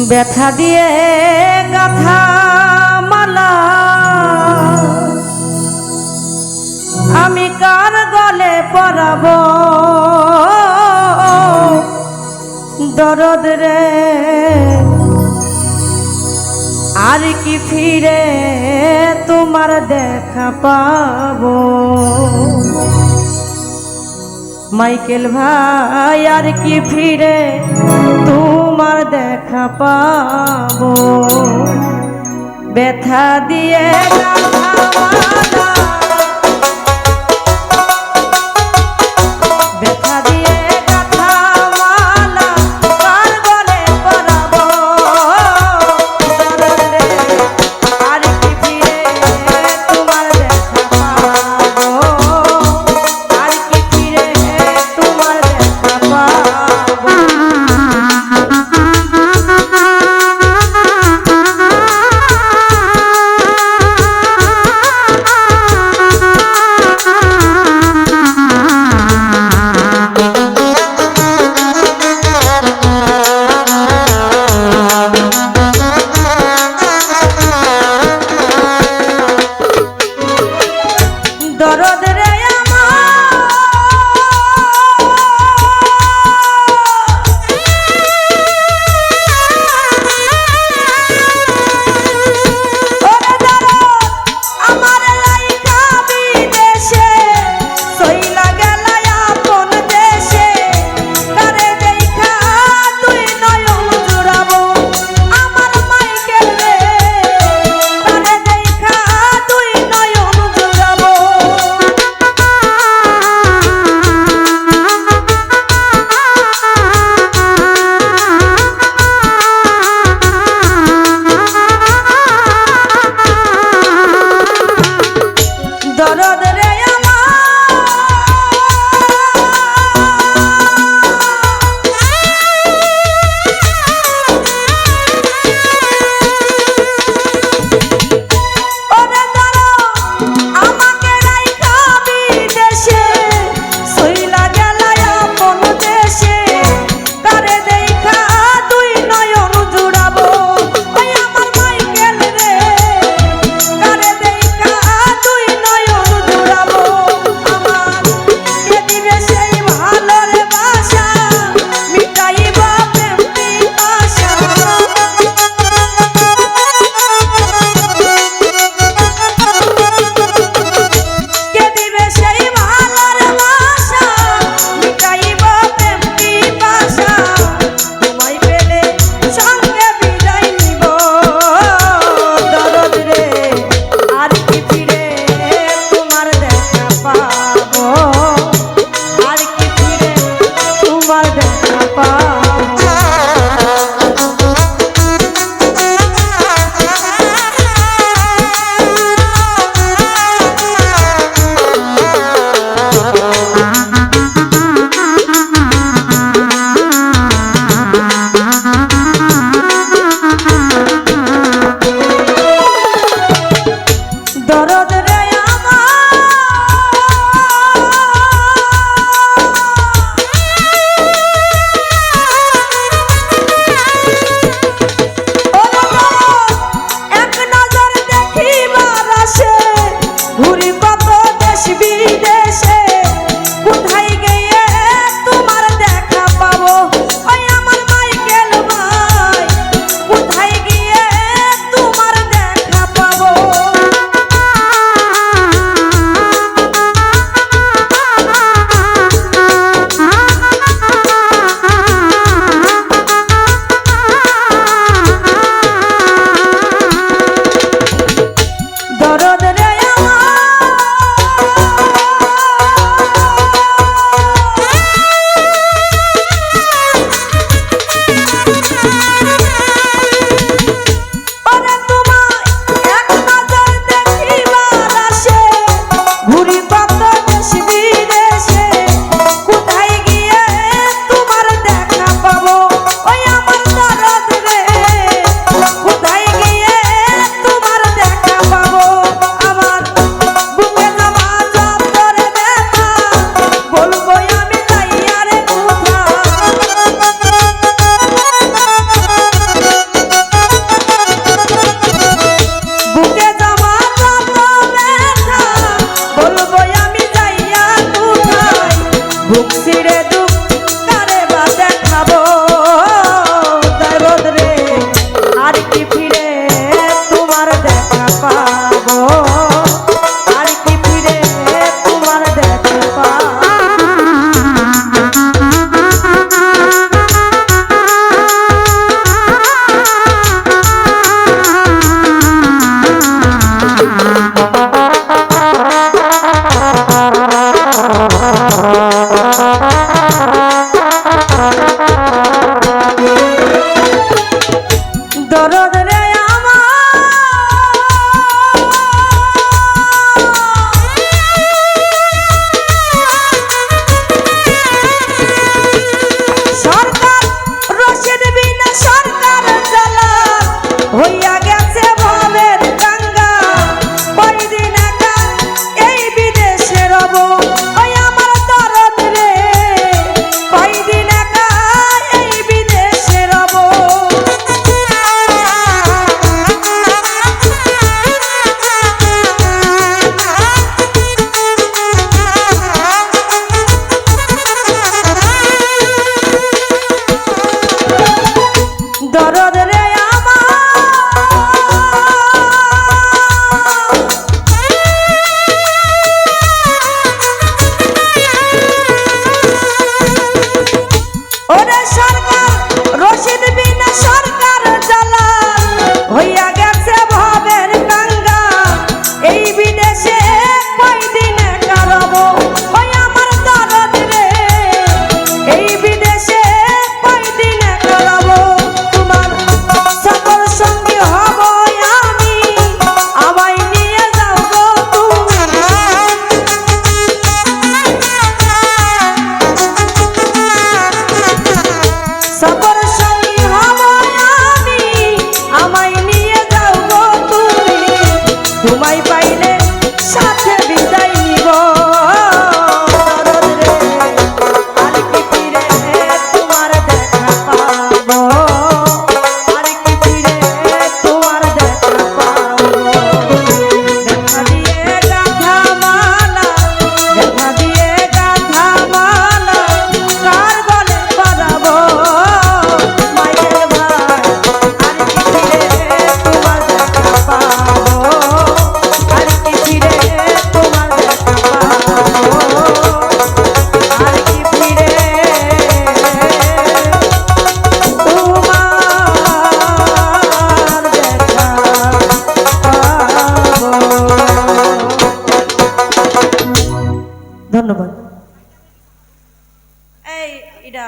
ব্যথা দিয়ে গাথা মালা আমি কার গলে পরাব দরদ রে আর কি ফিরে তোমার দেখা পাবো মাইকেল ভাই আর কি ফিরে তোমার দেখা পাবো ব্যথা দিয়ে গাথা মালা ব্যথা দিয়ে গাথা মালা কার গলে পরাবো দরদ রে আর কি ফিরে তোমার দেখা পাবো আর কি ফিরে তোমার দেখা পাবো দরদ রে সরকার রশিদ বিনা সরকার জ্বালা হইয়া গেছে ভবের গঙ্গা কয়দিন একা এই বিদেশে রব ওই আমার দরদ রে কয়দিন একা এই বিদেশে রব দরদ রে ওরে সরকার রশিদ বিনা সরকার জ্বালা হইয়া গেছে ভবের গঙ্গা এই বিদেশে কয়দিন কারব ওই আমার দরদ রে এই বিদেশে কয়দিন কারব তোমার সকল সঙ্গী হব আমি আমায় নিয়ে যাও গো তুমি সকল সঙ্গী হব আমি আমায় নিয়ে যাও গো তুমি তোমায় পাইলে সাথে বিদায় নিব দরদ রে আর কি ফিরে তোমার দেখা পাবো আর কি ফিরে তোমার দেখা পাবো দেখা দিয়ে গাঁথা মালা দেখা দিয়ে গাঁথা মালা কার গলে পরাবো মায়ের ভাই আর কি ফিরে তোমার দেখা পাবো আর কি ফিরে তোমার দেখা পাবো আর কি ফিরে তোমার দেখা পাবো ধন্যবাদ এই এটা